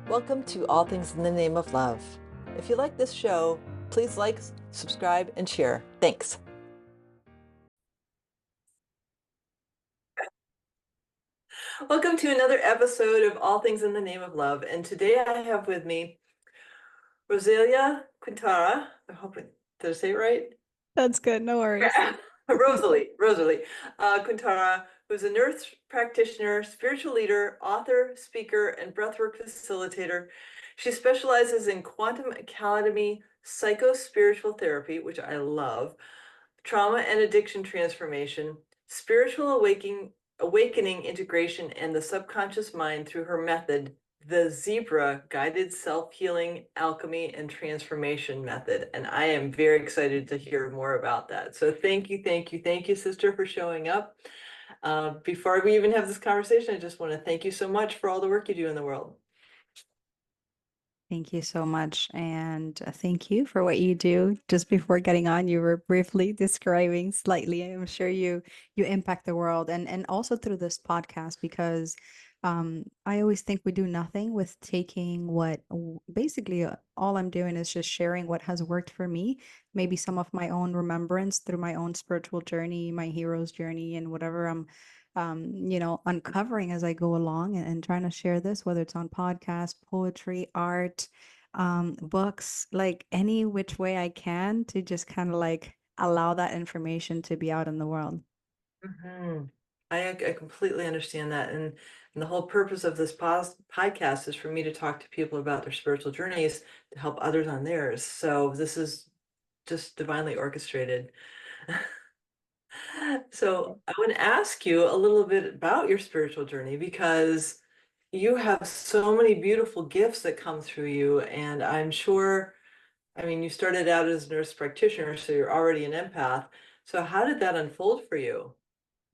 Welcome to All Things in the Name of Love. If you like this show, please like, subscribe, and share. Thanks. Welcome to another episode of All Things in the Name of Love. And today I have with me Rosalia Quintana. I hope did I say it right? That's good. No worries. Rosalie Quintana, who's a nurse practitioner, spiritual leader, author, speaker, and breathwork facilitator. She specializes in quantum academy, psycho-spiritual therapy, which I love, trauma and addiction transformation, spiritual awakening integration, and the subconscious mind through her method, the Zebra Guided Self-Healing Alchemy and Transformation Method. And I am very excited to hear more about that. So thank you, sister, for showing up. Before we even have this conversation, I just want to thank you so much for all the work you do in the world. Thank you so much. And thank you for what you do. Just before getting on, you were briefly describing slightly. I'm sure you impact the world and also through this podcast because I always think we do nothing with taking what basically all I'm doing is just sharing what has worked for me, maybe some of my own remembrance through my own spiritual journey, my hero's journey, and whatever I'm uncovering as I go along and trying to share this, whether it's on podcast, poetry, art, books, like any which way I can to just kind of like allow that information to be out in the world. Mm-hmm. I completely understand that. And the whole purpose of this podcast is for me to talk to people about their spiritual journeys to help others on theirs. So this is just divinely orchestrated. So I want to ask you a little bit about your spiritual journey because you have so many beautiful gifts that come through you. And I'm sure, I mean, you started out as a nurse practitioner, so you're already an empath. So how did that unfold for you?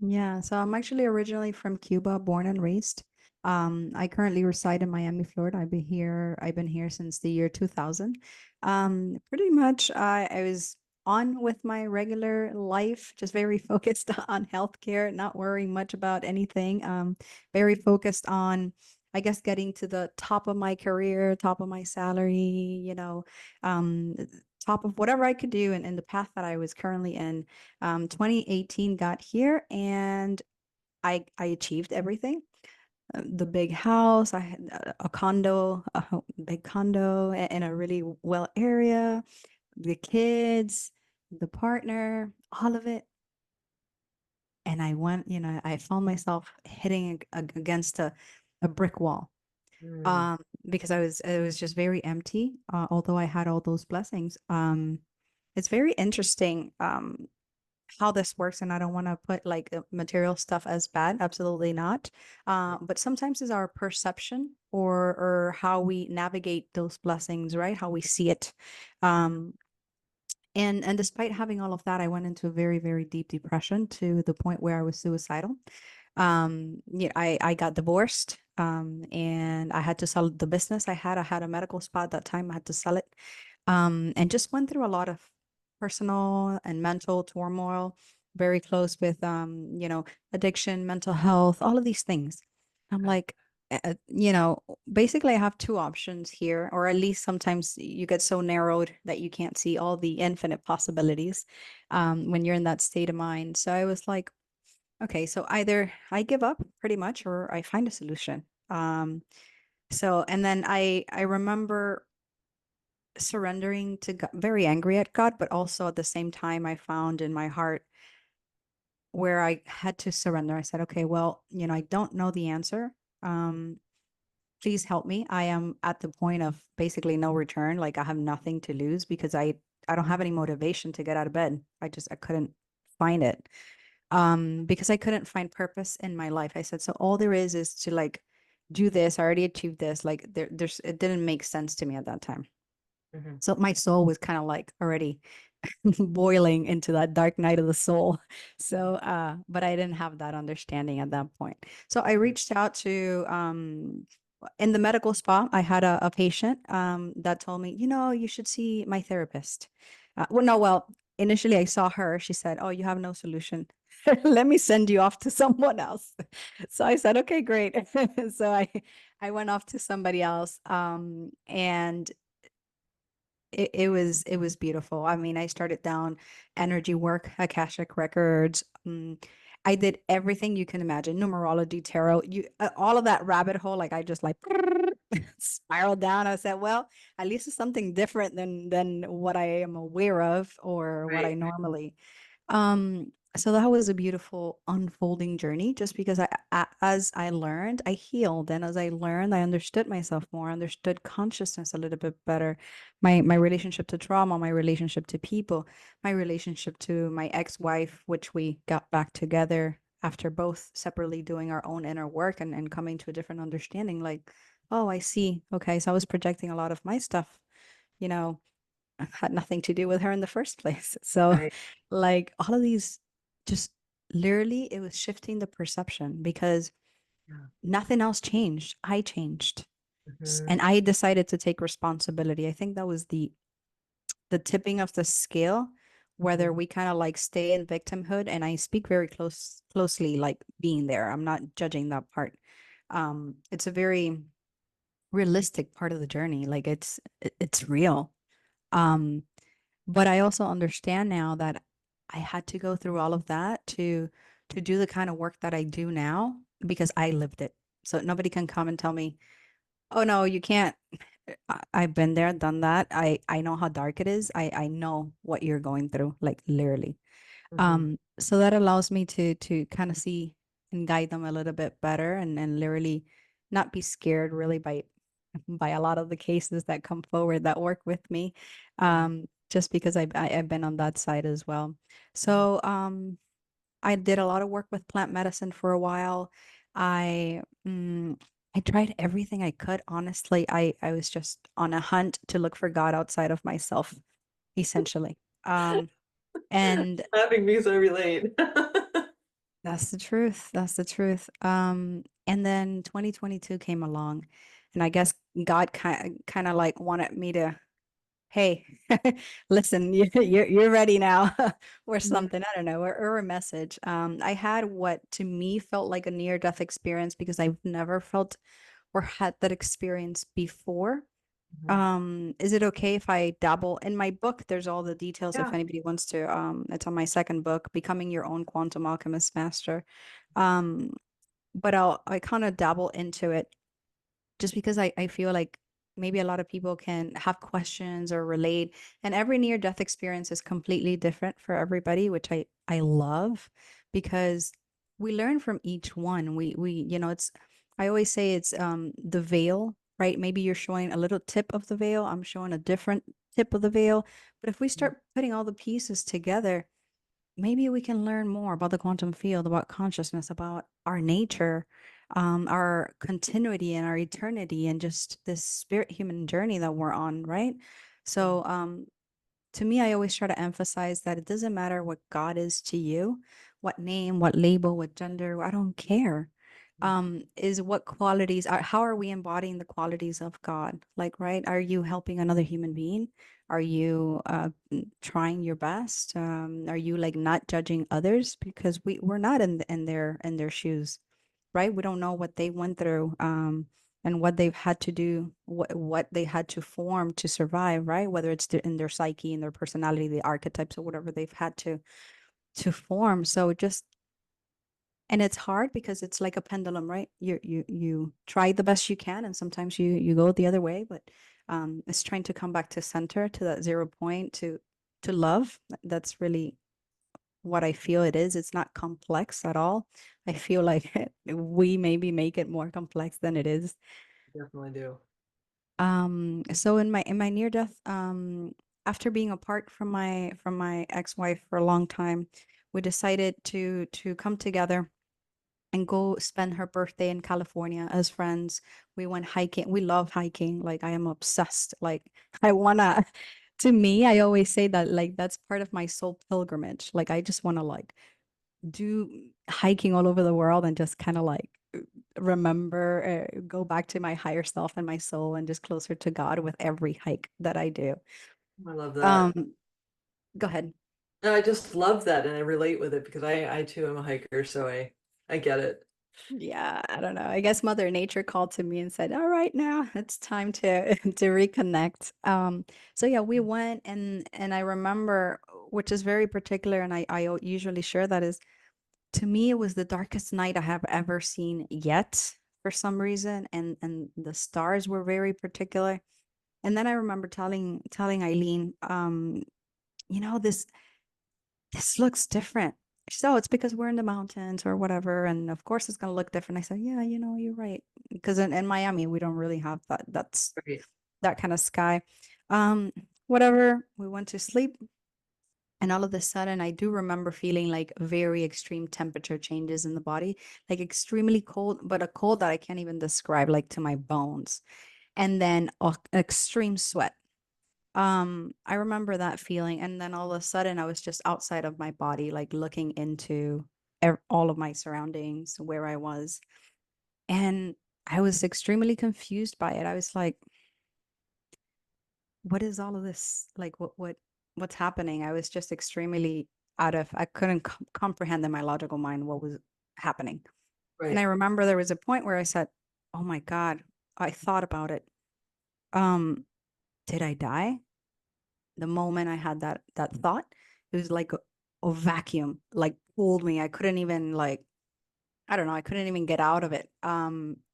Yeah, so I'm actually originally from Cuba, born and raised. I currently reside in Miami, Florida. I've been here since the year 2000. Pretty much I was on with my regular life, just very focused on healthcare, not worrying much about anything. Very focused on, I guess, getting to the top of my career, top of my salary, um, top of whatever I could do and in the path that I was currently in. 2018 got here and I achieved everything. The big house, I had a condo, big condo in a really well area, the kids, the partner, all of it. And I went, I found myself hitting against a brick wall. Mm. Um, because it was just very empty, although I had all those blessings. It's very interesting. How this works, and I don't want to put like material stuff as bad, absolutely not, but sometimes it's our perception or how we navigate those blessings, right, how we see it. Um and despite having all of that, I went into a very, very deep depression to the point where I was suicidal. I got divorced, and I had to sell the business I had a medical spa at that time. I had to sell it, and just went through a lot of personal and mental turmoil, very close with addiction, mental health, all of these things. I'm like, basically I have two options here, or at least sometimes you get so narrowed that you can't see all the infinite possibilities when you're in that state of mind. So I was like, okay, so either I give up pretty much or I find a solution. And then I remember surrendering to God, very angry at God, but also at the same time, I found in my heart where I had to surrender. I said, okay, well, I don't know the answer. Um, Please help me. I am at the point of basically no return. Like I have nothing to lose because I don't have any motivation to get out of bed. I couldn't find it. Because I couldn't find purpose in my life. I said, so all there is to like do this. I already achieved this. Like there's it didn't make sense to me at that time. Mhm. So my soul was kind of like already boiling into that dark night of the soul. So but I didn't have that understanding at that point. So I reached out to in the medical spa, I had a patient that told me, you should see my therapist. Well, no, well, initially I saw her. She said, "Oh, you have no solution." let me send you off to someone else. So I said, okay, great. So I went off to somebody else. And it was beautiful. I mean, I started down energy work, Akashic records. I did everything you can imagine, numerology, tarot, all of that rabbit hole. Like I just like spiraled down. I said, well, at least it's something different than what I am aware of or what I Right. normally. So that was a beautiful unfolding journey just because as I learned, I healed. And as I learned, I understood myself more, understood consciousness a little bit better, my relationship to trauma, my relationship to people, my relationship to my ex-wife, which we got back together after both separately doing our own inner work and coming to a different understanding. Like, oh, I see. Okay, so I was projecting a lot of my stuff, you know, had nothing to do with her in the first place. So, Right. like, all of these just literally, it was shifting the perception because Yeah. nothing else changed. I changed. Mhm. And I decided to take responsibility. I think that was the tipping of the scale, whether Mhm. we kind of like stay in victimhood. And I speak very closely, like being there. I'm not judging that part. It's a very realistic part of the journey. Like it's real. Um, but I also understand now that I had to go through all of that to do the kind of work that I do now because I lived it. So nobody can come and tell me, "Oh no, you can't." I've been there, done that. I know how dark it is. I know what you're going through, like literally. Mhm. So that allows me to kind of see and guide them a little bit better and literally not be scared really by a lot of the cases that come forward that work with me. Mhm. Just because I've been on that side as well. Mhm. So I did a lot of work with plant medicine for a while. I I tried everything I could. Honestly, I was just on a hunt to look for God outside of myself, essentially. And Having me so relate. that's the truth. That's the truth. And then 2022 came along, and I guess God kind of like wanted me to, hey, listen, you're ready now, or Mhm. something. I don't know, or a message. I had what to me felt like a near-death experience because I've never felt or had that experience before. Mhm. Is it okay if I dabble in my book? There's all the details if Yeah. anybody wants to. It's on my second book, Becoming Your Own Quantum Alchemist Master. Um, but I kind of dabble into it just because I feel like maybe a lot of people can have questions or relate. And every near death experience is completely different for everybody, which I love because we learn from each one. It's I always say it's the veil, right? Maybe you're showing a little tip of the veil, I'm showing a different tip of the veil. But if we Mhm. start putting all the pieces together, maybe we can learn more about the quantum field, about consciousness, about our nature, our continuity and our eternity, and just this spirit human journey that we're on, right? So, to me, I always try to emphasize that it doesn't matter what God is to you, what name, what label, what gender, I don't care. Is what qualities are, how are we embodying the qualities of God? Like, right? Are you helping another human being? Are you trying your best? Are you like not judging others? Because we're not in their shoes, right? We don't know what they went through. And what they've had to do, what they had to form to survive, right? Whether it's in their psyche, in their personality, the archetypes, or whatever they've had to form. So just and it's hard because it's like a pendulum, right? You try the best you can, and sometimes you go the other way, but it's trying to come back to center, to that 0 point, to love. That's really what I feel it is. It's not complex at all. I feel like we maybe make it more complex than it is. Definitely do. So in my near death, after being apart from my ex-wife for a long time, we decided to come together and go spend her birthday in California as friends. We went hiking. We love hiking. Like I am obsessed. Like I wanna to me, I always say that like that's part of my soul pilgrimage. Like I just wanna like do hiking all over the world and just kind of like remember, go back to my higher self and my soul and just closer to God with every hike that I do. I love that. Um, Go ahead. No, I just love that and I relate with it because I too am a hiker, so I get it. Yeah, I don't know. I guess Mother Nature called to me and said, "All right, now it's time to to reconnect." So yeah, we went and I remember, which is very particular, and I usually share that is to me it was the darkest night I have ever seen yet for some reason, and the stars were very particular. And then I remember telling Eileen, you know, this looks different. She said, "Oh, it's because we're in the mountains or whatever, and of course it's gonna look different." I said, "Yeah, you know, you're right." Because in Miami, we don't really have Right. that kind of sky. Um, Whatever. We went to sleep, and all of a sudden, I do remember feeling like very extreme temperature changes in the body, like extremely cold, but a cold that I can't even describe, like to my bones, and then extreme sweat. I remember that feeling, and then all of a sudden I was just outside of my body, like looking into all of my surroundings, where I was, and I was extremely confused by it. I was like, "What is all of this? Like, what's happening?" I was just extremely I couldn't comprehend in my logical mind what was happening. And I Right. remember there was a point where I said, "Oh my God," I thought about it. Um, did I die? The moment I had that thought, it was like a vacuum, like pulled me. I couldn't even like, I don't know, I couldn't even get out of it.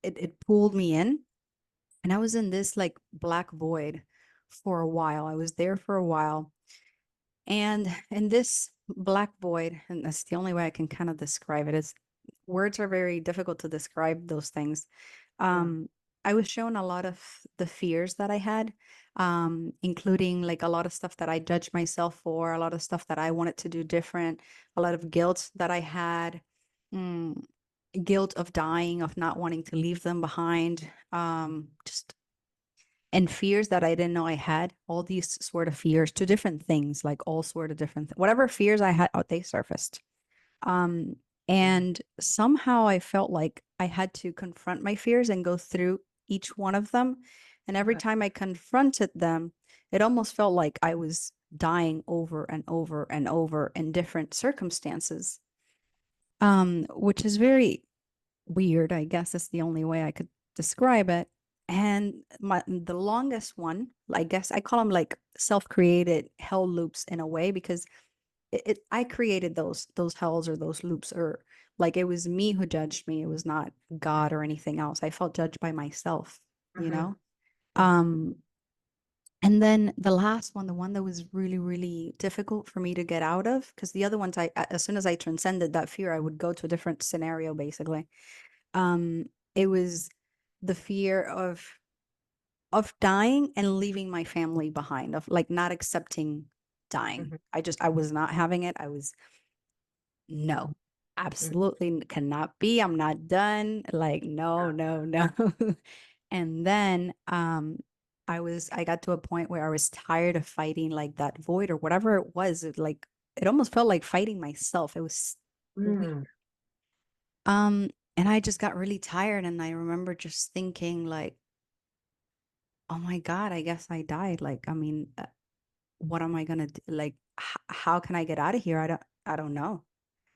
It pulled me in, and I was in this like black void for a while. I was there for a while. And in this black void, and that's the only way I can kind of describe it, is words are very difficult to describe those things. Yeah. Um, I was shown a lot of the fears that I had, including like a lot of stuff that I judged myself for, a lot of stuff that I wanted to do different, a lot of guilt that I had, mm, guilt of dying, of not wanting to leave them behind, just and fears that I didn't know I had, all these sort of fears to different things, like all sort of different, whatever fears I had, oh, they surfaced. Um, Mhm. and somehow I felt like I had to confront my fears and go through each one of them. And every Okay. time I confronted them, it almost felt like I was dying over and over and over in different circumstances, which is very weird. I guess is the only way I could describe it. And the longest one, I guess I call them like self-created hell loops in a way because I created those hells or those loops, or like it was me who judged me. It was not God or anything else. I felt judged by myself, you Hmm. know? Um, and then the last one, the one that was really, really difficult for me to get out of, because the other ones as soon as I transcended that fear, I would go to a different scenario basically. Um, it was the fear of dying and leaving my family behind, of like not accepting dying. Hmm. I was not having it. I was no, Hmm. absolutely cannot be. I'm not done. Like, no, no, no. And then I got to a point where I was tired of fighting like that void or whatever it was. It almost felt like fighting myself. It was weird. Mm. Um, and I just got really tired, and I remember just thinking like, oh my God, I guess I died. Like, I mean, what am I gonna do? Like, how can I get out of here? I don't know.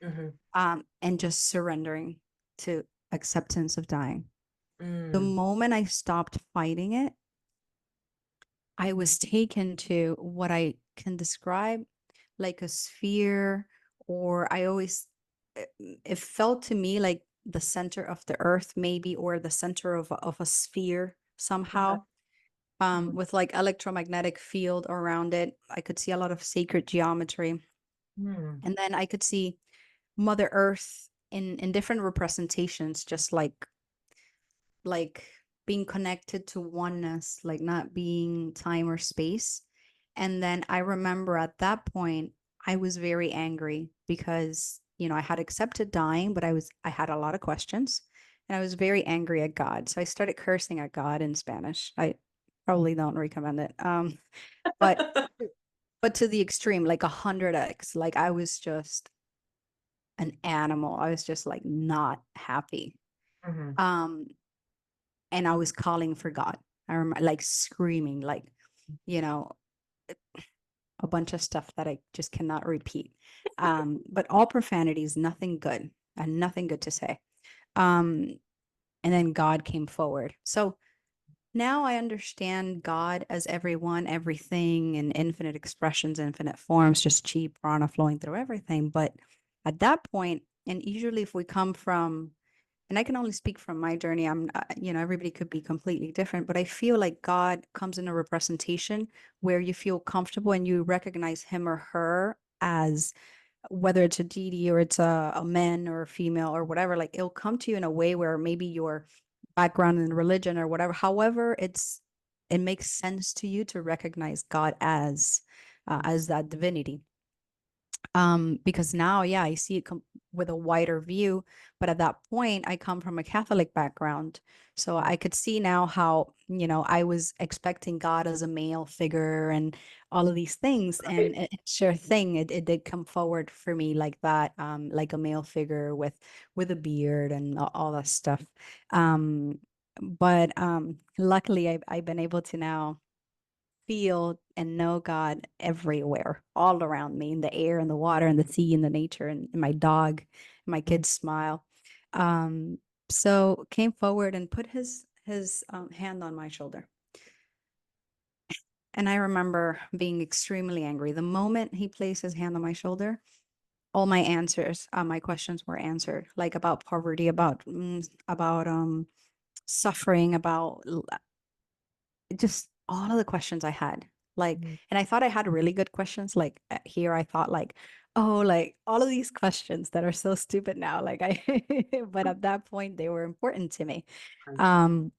Hmm. And just surrendering to acceptance of dying. The Mm. moment I stopped fighting it, I was taken to what I can describe like a sphere, or it felt to me like the center of the earth, maybe, or the center of a sphere Okay. somehow, Mm. with like electromagnetic field around it. I could see a lot of sacred geometry. Mm. And then I could see Mother Earth in different representations, just like being connected to oneness, like not being time or space. And then I remember at that point, I was very angry because, I had accepted dying, but I had a lot of questions, and I was very angry at God. So I started cursing at God in Spanish. I probably don't recommend it. But but to the extreme, like 100x, like I was just an animal. I was just like not happy. Hmm. Um, and I was calling for God. I remember like screaming, like, you know, a bunch of stuff that I just cannot repeat. But all profanities, nothing good, and nothing good to say. Um, and then God came forward. So now I understand God as everyone, everything, and infinite expressions, infinite forms, just chi prana flowing through everything. But at that point, and usually if we come from, and I can only speak from my journey, everybody could be completely different, but I feel like God comes in a representation where you feel comfortable and you recognize him or her as, whether it's a deity or it's a man or a female or whatever, like it'll come to you in a way where maybe your background in religion or whatever, however, it makes sense to you to recognize God as that divinity. Because now, yeah, I see it with a wider view. But at that point, I come from a Catholic background. So I could see now how, I was expecting God as a male figure and all of these things. And sure thing, it did come forward for me like that, like a male figure with a beard and all that stuff. But luckily, I've been able to now feel and know God everywhere, all around me, in the air and the water and the sea and the nature and my dog, and my kids smile. So came forward and put his hand on my shoulder. And I remember being extremely angry. The moment he placed his hand on my shoulder, all my answers, my questions were answered, like about poverty, about suffering, about just all of the questions I had. Like, and I thought I had really good questions. Like here, I thought like, oh, like all of these questions that are so stupid now. Like but at that point, they were important to me. Um,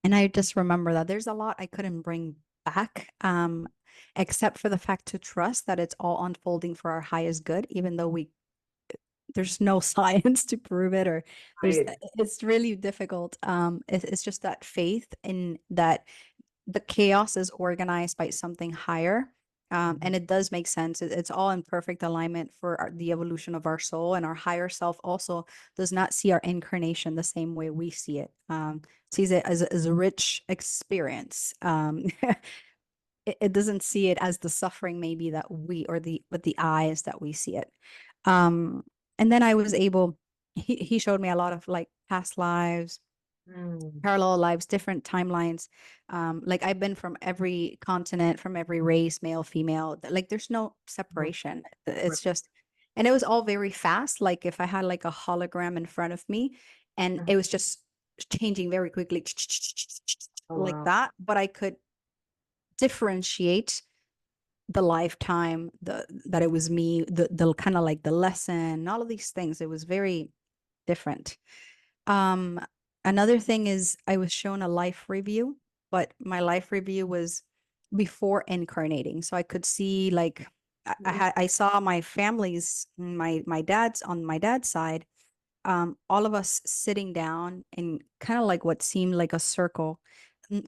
and I just remember that there's a lot I couldn't bring back, except for the fact to trust that it's all unfolding for our highest good, even though there's no science to prove it, or Right. it's really difficult. It's just that faith in that the chaos is organized by something higher. And it does make sense. It's all in perfect alignment for the evolution of our soul, and our higher self also does not see our incarnation the same way we see it. Sees it as a rich experience. It doesn't see it as the suffering maybe that we, or the with the eyes that we see it. Um, and then I was able. He showed me a lot of like past lives, Mm. parallel lives, different timelines. Like I've been from every continent, from every race, male, female. Like there's no Mhm. separation. Right. It's just, and it was all very fast. Like if I had like a hologram in front of me, and Mhm. it was just changing very quickly, Oh, like wow. that. But I could differentiate the lifetime, the that it was me, the kind of like the lesson, all of these things. It was very different. Um, Another thing is I was shown a life review, but my life review was before incarnating. So I could see like I saw my family's my dad's side, all of us sitting down in kind of like what seemed like a circle,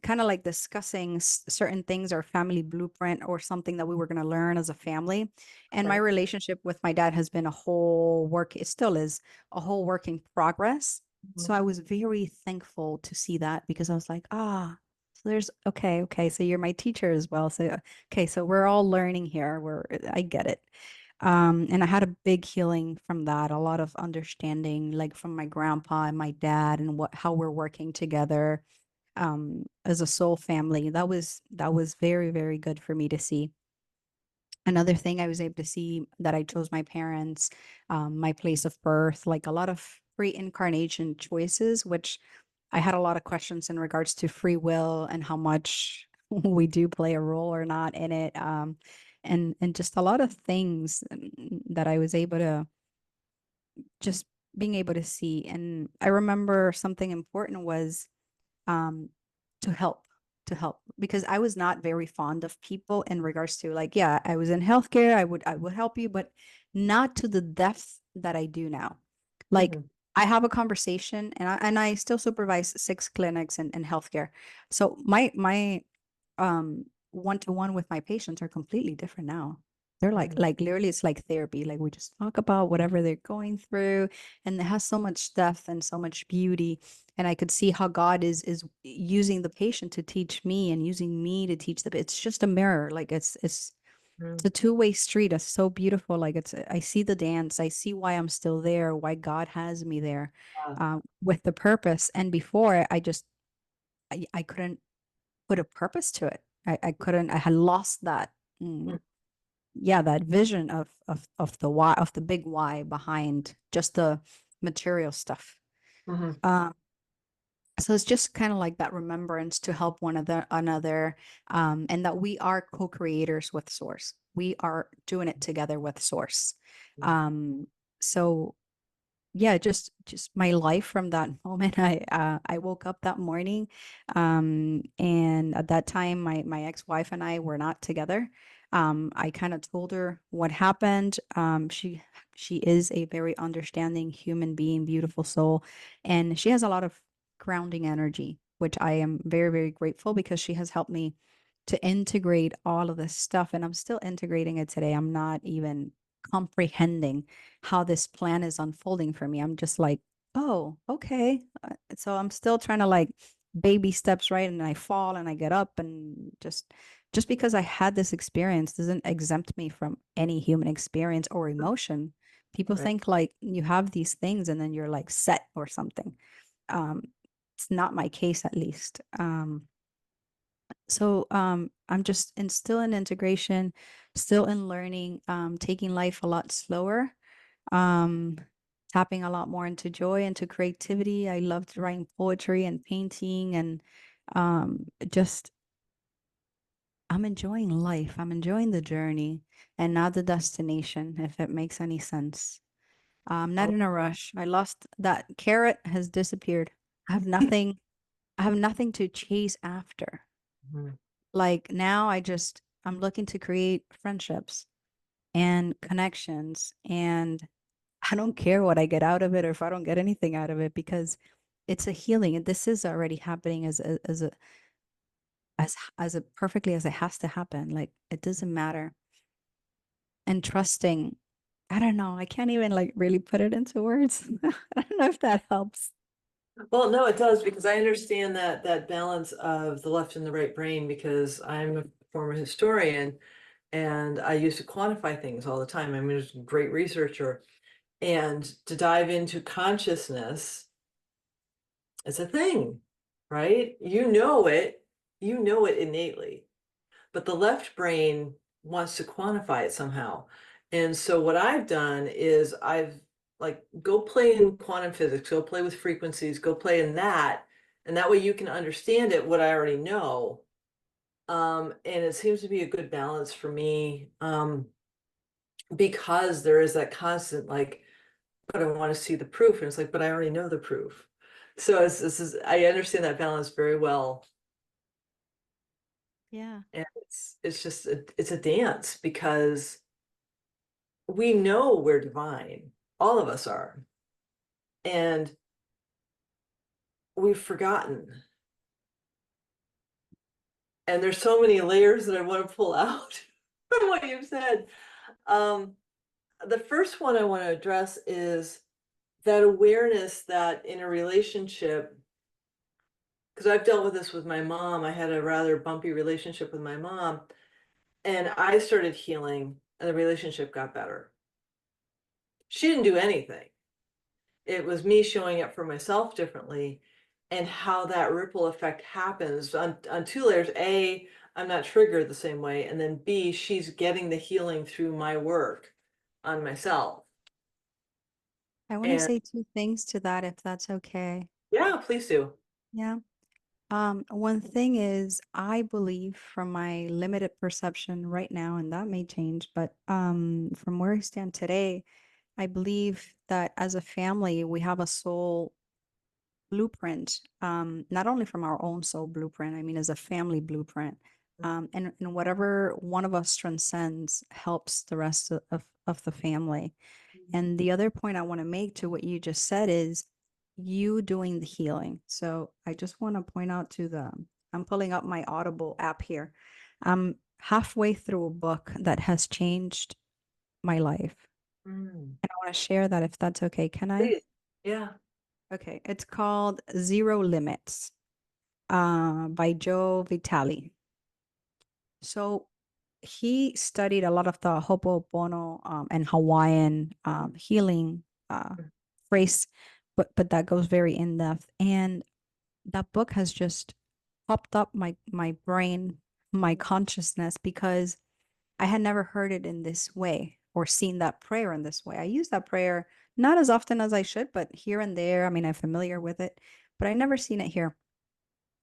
kind of like discussing certain things, our family blueprint or something that we were going to learn as a family. And my Okay. relationship with my dad has been a whole work, it still is a whole work in progress. So Mhm. I was very thankful to see that, because I was like, so there's okay. So you're my teacher as well. So okay, so we're all learning here. I get it. And I had a big healing from that, a lot of understanding, like from my grandpa and my dad, and how we're working together, as a soul family. That was very, very good for me to see. Another thing I was able to see, that I chose my parents, my place of birth, like a lot of pre-incarnation choices, which I had a lot of questions in regards to free will and how much we do play a role or not in it. And just a lot of things, that I was able to just being able to see. And I remember something important was, um, to help, because I was not very fond of people in regards to, like, yeah, I was in healthcare. I would help you, but not to the depth that I do now. Like Mhm. I have a conversation, and I still supervise 6 clinics in healthcare. So my one-to-one with my patients are completely different now. They're like Mhm. like literally, it's like therapy. Like we just talk about whatever they're going through, and it has so much depth and so much beauty. And I could see how God is using the patient to teach me, and using me to teach them. It's just a mirror. Like it's It's Mm. a two-way street. It's so beautiful. Like I see the dance. I see why I'm still there, why God has me there, Yeah. with the purpose. And before I couldn't put a purpose to it. I couldn't, I had lost that, Mm. yeah, that vision of the why, of the big why behind just the material stuff. Mhm. Um, so it's just kind of like that remembrance to help one another, and that we are co-creators with Source. We are doing it together with Source. Um, so yeah, just my life from that moment. I woke up that morning, and at that time my ex-wife and I were not together. I kind of told her what happened. She is a very understanding human being, beautiful soul, and she has a lot of grounding energy, which I am very, very grateful, because she has helped me to integrate all of this stuff, and I'm still integrating it today. I'm not even comprehending how this plan is unfolding for me. I'm just like, oh, okay. So I'm still trying to like baby steps, right? And I fall and I get up, and just because I had this experience doesn't exempt me from any human experience or emotion. People Right. think like you have these things and then you're like set or something. Um, it's not my case, at least. I'm just still in integration, still in learning, taking life a lot slower, um, tapping a lot more into joy, into creativity. I loved writing poetry and painting, and just I'm enjoying life. I'm enjoying the journey and not the destination, if it makes any sense. I'm not Oh. in a rush. I lost that carrot has disappeared. I have nothing, I have nothing to chase after. Mhm. Like now I'm looking to create friendships and connections, and I don't care what I get out of it or if I don't get anything out of it, because it's a healing, and this is already happening as a perfectly as it has to happen. Like it doesn't matter. And trusting, I don't know, I can't even like really put it into words. I don't know if that helps. Well, no, it does, because I understand that balance of the left and the right brain, because I'm a former historian and I used to quantify things all the time. I mean, I was a great researcher. And to dive into consciousness is a thing, right? You know it innately, but the left brain wants to quantify it somehow. And so what I've done is I've like, go play in quantum physics, go play with frequencies, go play in that, and that way you can understand it, what I already know. And it seems to be a good balance for me, because there is that constant like, but I want to see the proof, and it's like, but I already know the proof. So this is I understand that balance very well. Yeah. And it's just it's a dance, because we know we're divine. All of us are. And we've forgotten. And there's so many layers that I want to pull out from what you've said. Um, the first one I want to address is that awareness that in a relationship, because I've dealt with this with my mom. I had a rather bumpy relationship with my mom, and I started healing, and the relationship got better. She didn't do anything. It was me showing up for myself differently, and how that ripple effect happens on two layers. A, I'm not triggered the same way, and then B, she's getting the healing through my work on myself. I want to And say two things to that, if that's okay. yeah, please do. Yeah. One thing is, I believe from my limited perception right now, and that may change, but from where I stand today, I believe that as a family, we have a soul blueprint, not only from our own soul blueprint, I mean, as a family blueprint. And whatever one of us transcends helps the rest of the family. And the other point I want to make to what you just said is you doing the healing. So I just want to point out I'm pulling up my Audible app here. I'm halfway through a book that has changed my life. Mm, And I want to share that, if that's okay. Can I? please. Yeah. Okay. It's called Zero Limits, by Joe Vitale. So he studied a lot of the Ho'oponopono and Hawaiian healing phrase, but that goes very in depth. And that book has just popped up my brain, my consciousness, because I had never heard it in this way or seen that prayer in this way. I use that prayer not as often as I should, but here and there. I mean, I'm familiar with it, but I never seen it here.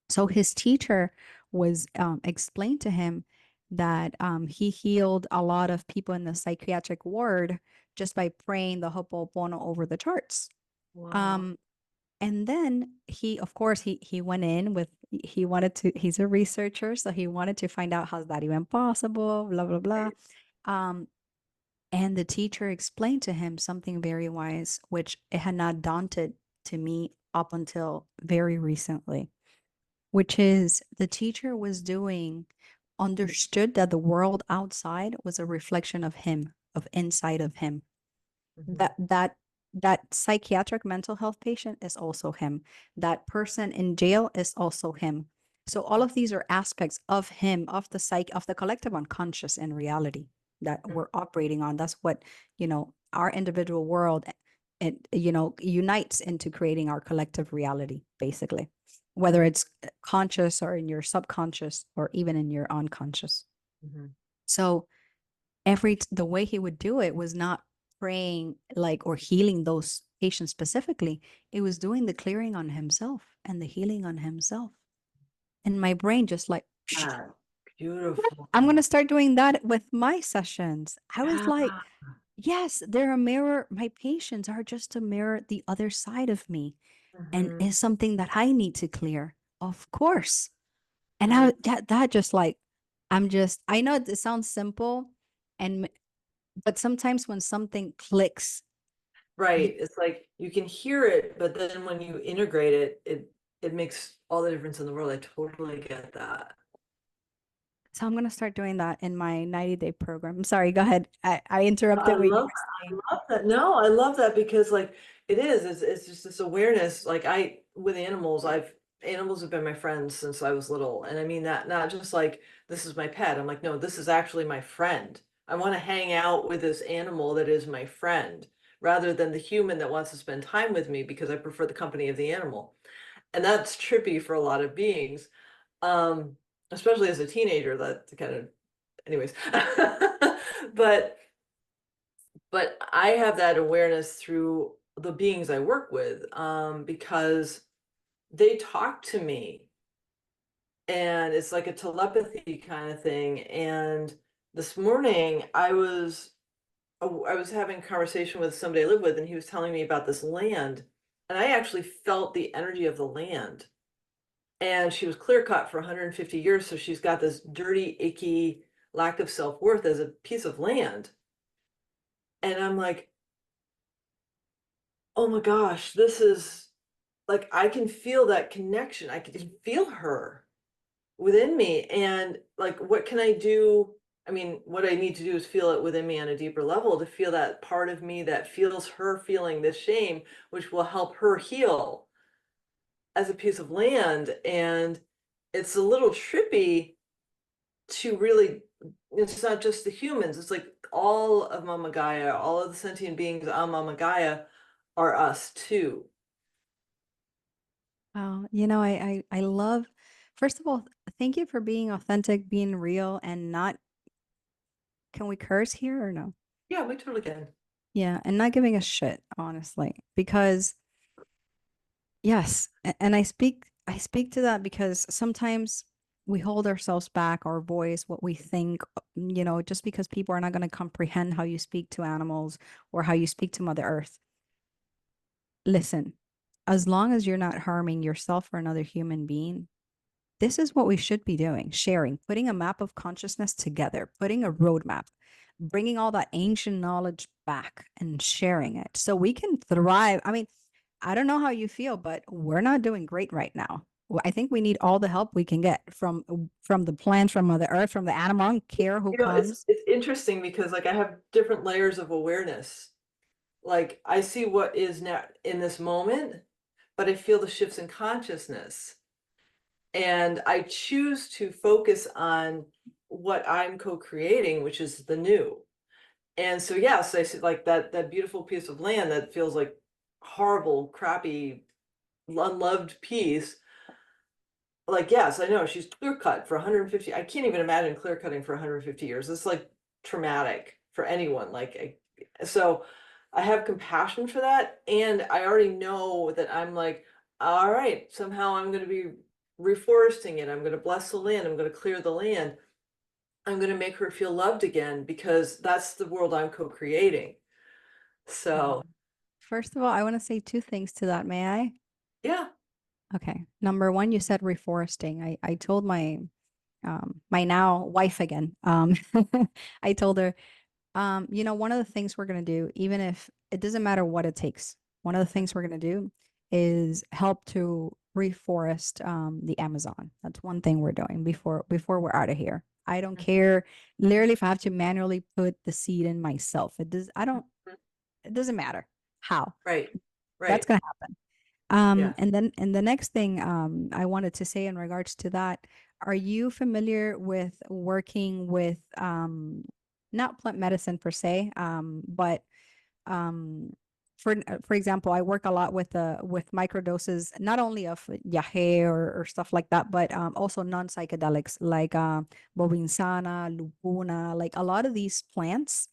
So his teacher was explained to him that he healed a lot of people in the psychiatric ward just by praying the Ho'oponopono over the charts. Wow. Um, and then he, of course, he went in with he wanted to. He's a researcher, so he wanted to find out how's that even possible. Blah blah blah. Um, and the teacher explained to him something very wise, which it had not daunted to me up until very recently, which is the teacher was doing, understood that the world outside was a reflection of him, of inside of him. Mhm. That psychiatric mental health patient is also him. That person in jail is also him. So all of these are aspects of him, of the psych, of the collective unconscious in reality that we're operating on. That's what, our individual world, it, unites into creating our collective reality, basically, whether Mhm. it's conscious or in your subconscious or even in your unconscious. Mhm. So the way he would do it was not praying like or healing those patients specifically. It was doing the clearing on himself and the healing on himself. And my brain just like, Ah, beautiful. I'm going to start doing that with my sessions. I was Yeah. like, yes, they're a mirror. My patients are just a mirror, the other side of me, and Mhm. is something that I need to clear, of course. And Right. that just like, I know it sounds simple, and but sometimes when something clicks, you, Right. It's like you can hear it, but then when you integrate it, it makes all the difference in the world. I totally get that. so I'm gonna start doing that in my 90-day program. I'm sorry, go ahead. I interrupted what you were saying. I love that. No, I love that because like it's just this awareness. Like with animals have been my friends since I was little. And I mean that not just like this is my pet. I'm like, no, this is actually my friend. I want to hang out with this animal that is my friend rather than the human that wants to spend time with me because I prefer the company of the animal. And that's trippy for a lot of beings. Um, Especially as a teenager, that kind of anyways. But I have that awareness through the beings I work with, because they talk to me and it's like a telepathy kind of thing. And this morning I was having a conversation with somebody I live with, and he was telling me about this land, and I actually felt the energy of the land. And she was clear cut for 150 years, so she's got this dirty, icky lack of self-worth as a piece of land. And I'm like, oh my gosh, this is like I can feel that connection. I can feel her within me. And like, what can I do? I mean, what I need to do is feel it within me on a deeper level to feel that part of me that feels her feeling this shame, which will help her heal as a piece of land. And it's a little trippy to really, it's not just the humans, it's like all of Mama Gaia, all of the sentient beings on Mama Gaia are us too. Wow, I love. First of all, thank you for being authentic, being real, and not. Can we curse here or no? Yeah, we totally can. Yeah, and not giving a shit, honestly, because yes, and I speak to that because sometimes we hold ourselves back, our voice, what we think, just because people are not going to comprehend how you speak to animals or how you speak to Mother Earth. Listen, as long as you're not harming yourself or another human being, this is what we should be doing, sharing, putting a map of consciousness together, putting a roadmap, bringing all that ancient knowledge back and sharing it so we can thrive. I mean, I don't know how you feel, but we're not doing great right now. I think we need all the help we can get from the plants, from Mother Earth, from the animal. I don't care who You know, comes. it's interesting because like I have different layers of awareness. Like I see what is now in this moment, but I feel the shifts in consciousness. And I choose to focus on what I'm co-creating, which is the new. And so, yes, I see like that beautiful piece of land that feels like horrible, crappy, unloved piece. Like, yes, I know she's clear cut for 150. I can't even imagine clear cutting for 150 years. It's like traumatic for anyone. So I have compassion for that. And I already know that I'm like, all right, somehow I'm going to be reforesting it. I'm going to bless the land. I'm going to clear the land. I'm going to make her feel loved again because that's the world I'm co-creating. Wow. So, First of all, I want to say two things to that. May I? yeah. Okay. Number one, you said reforesting. I told my now wife again. I told her, one of the things we're gonna do, even if it doesn't matter what it takes, one of the things we're gonna do is help to reforest the Amazon. That's one thing we're doing before we're out of here. I don't care literally if I have to manually put the seed in myself. It doesn't matter how. Right. That's Right. gonna happen. Yeah. And the next thing I wanted to say in regards to that, are you familiar with working with not plant medicine per se, but um, for example, I work a lot with microdoses, not only of yahe or stuff like that, but also non-psychedelics like bobinsana, lupuna, like a lot of these plants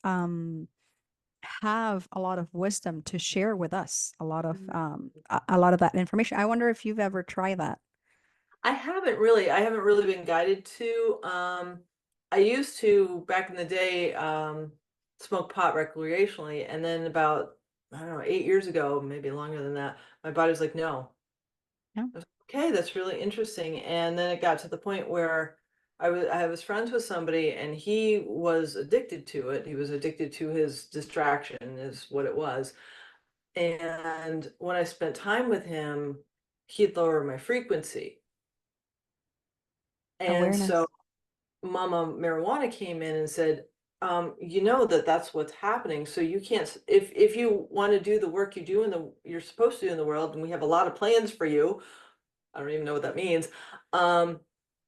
have a lot of wisdom to share with us, a lot of that information. I wonder if you've ever tried that. I haven't really been guided to. I used to back in the day, smoke pot recreationally, and then about, I don't know, 8 years ago, maybe longer than that, my body was like, no. Yeah. I was like, okay, that's really interesting. And then it got to the point where I was friends with somebody and he was addicted to it. He was addicted to his distraction, is what it was. And when I spent time with him, he'd lower my frequency. And so Awareness. Mama Marijuana came in and said, you know that's what's happening. So you can't, if you want to do the work you do in you're supposed to do in the world, and we have a lot of plans for you. I don't even know what that means. Um,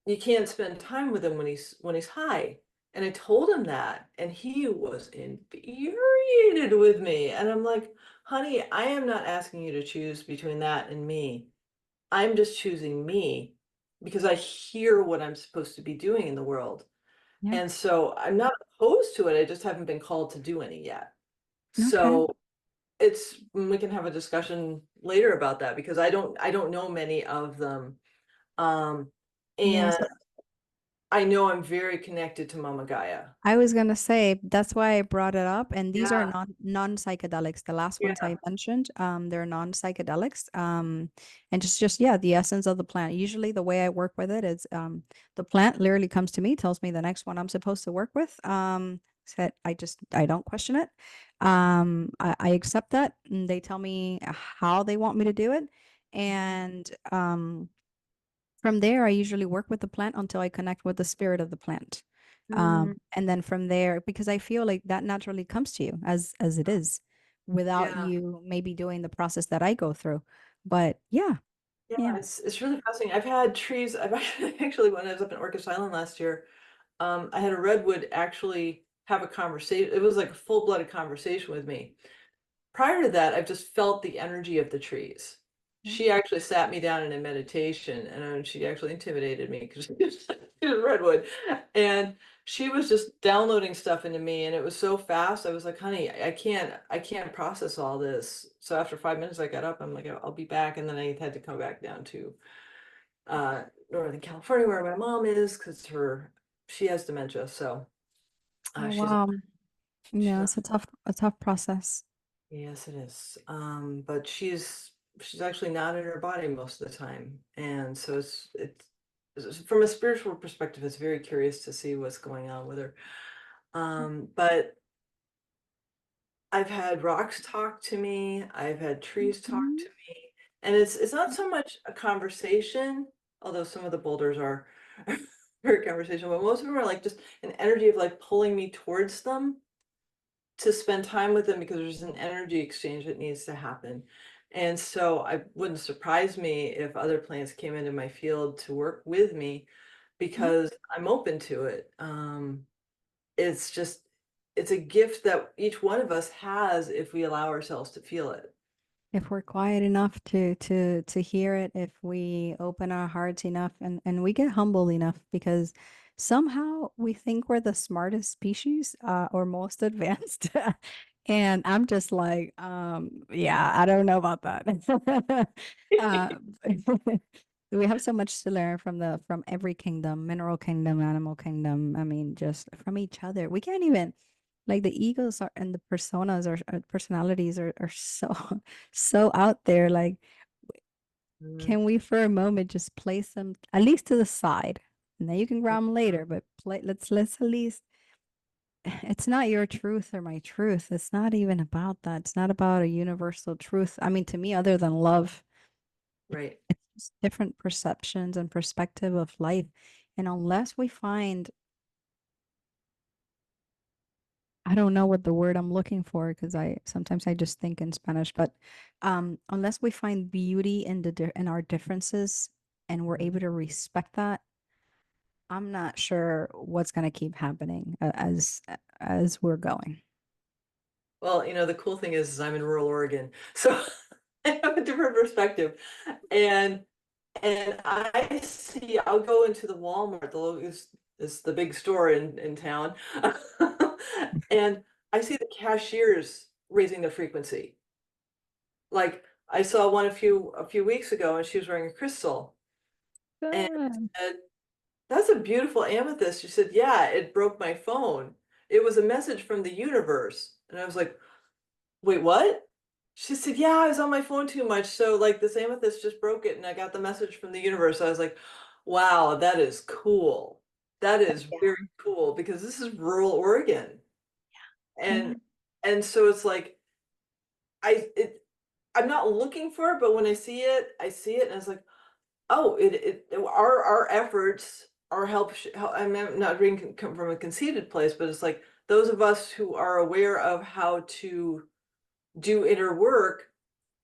you can't spend time with him when he's high. And I told him that, and he was infuriated with me. And I'm like, honey, I am not asking you to choose between that and me. I'm just choosing me because I hear what I'm supposed to be doing in the world. Yeah. And so I'm not opposed to it. I just haven't been called to do any yet. Okay. So we can have a discussion later about that because I don't know many of them. Um, and Yes. I know I'm very connected to Mama Gaia. I was gonna say that's why I brought it up. And these are Yeah, non-psychedelics. The last ones yeah. I mentioned, they're non-psychedelics. And just yeah, the essence of the plant. Usually the way I work with it is the plant literally comes to me, tells me the next one I'm supposed to work with. Said I don't question it. I accept that. And they tell me how they want me to do it. And from there, I usually work with the plant until I connect with the spirit of the plant. Mm, And then from there, because I feel like that naturally comes to you as it is, without yeah. you maybe doing the process that I go through. But yeah, Yeah, yeah. it's really fascinating. I've had trees, I've actually when I was up in Orcas Island last year, I had a redwood actually have a conversation. It was like a full-blooded conversation with me. Prior to that, I've just felt the energy of the trees. Yeah. She actually sat me down in a meditation and she actually intimidated me because she was redwood. And she was just downloading stuff into me and it was so fast. I was like, honey, I can't process all this. So after 5 minutes, I got up. I'm like, I'll be back. And then I had to come back down to Northern California where my mom is because she has dementia. So Oh she's on, wow. she's Yeah, on. it's a tough process. Yes, it is. But she's actually not in her body most of the time, and so from a spiritual perspective, it's very curious to see what's going on with her. But I've had rocks talk to me, I've had trees talk Mhm. to me, and it's not so much a conversation, although some of the boulders are very conversational, but most of them are like just an energy of like pulling me towards them to spend time with them because there's an energy exchange that needs to happen. And so I wouldn't surprise me if other plants came into my field to work with me Mhm. because I'm open to it. It's just, it's a gift that each one of us has if we allow ourselves to feel it. If we're quiet enough to hear it, if we open our hearts enough and we get humble enough, because somehow we think we're the smartest species or most advanced. And I'm just like, yeah, I don't know about that. uh, we have so much to learn from every kingdom, mineral kingdom, animal kingdom. I mean, just from each other. We can't even like the egos are and the personas or personalities are so so out there. Like, Mm, can we for a moment just place them at least to the side? And then you can grab them later, but let's at least it's not your truth or my truth. It's not even about that. It's not about a universal truth. I mean, to me, other than love, right. it's just different perceptions and perspective of life. And unless we find, I don't know what the word I'm looking for because I sometimes I just think in Spanish, but unless we find beauty in in our differences and we're able to respect that, I'm not sure what's going to keep happening as we're going. Well, the cool thing is I'm in rural Oregon, so I have a different perspective. And I see, I'll go into the Walmart, is the big store in town. And I see the cashiers raising the frequency. Like I saw one a few weeks ago and she was wearing a crystal. And Good. I said, that's a beautiful amethyst. She said, yeah, it broke my phone. It was a message from the universe. And I was like, wait, what? She said, yeah, I was on my phone too much. So like this amethyst just broke it and I got the message from the universe. I was like, wow, that is cool. That is Yeah. very cool because this is rural Oregon. Yeah. And and so it's like I'm not looking for it, but when I see it and it's like, oh, our efforts, our help, I'm not being come from a conceited place, but it's like those of us who are aware of how to do inner work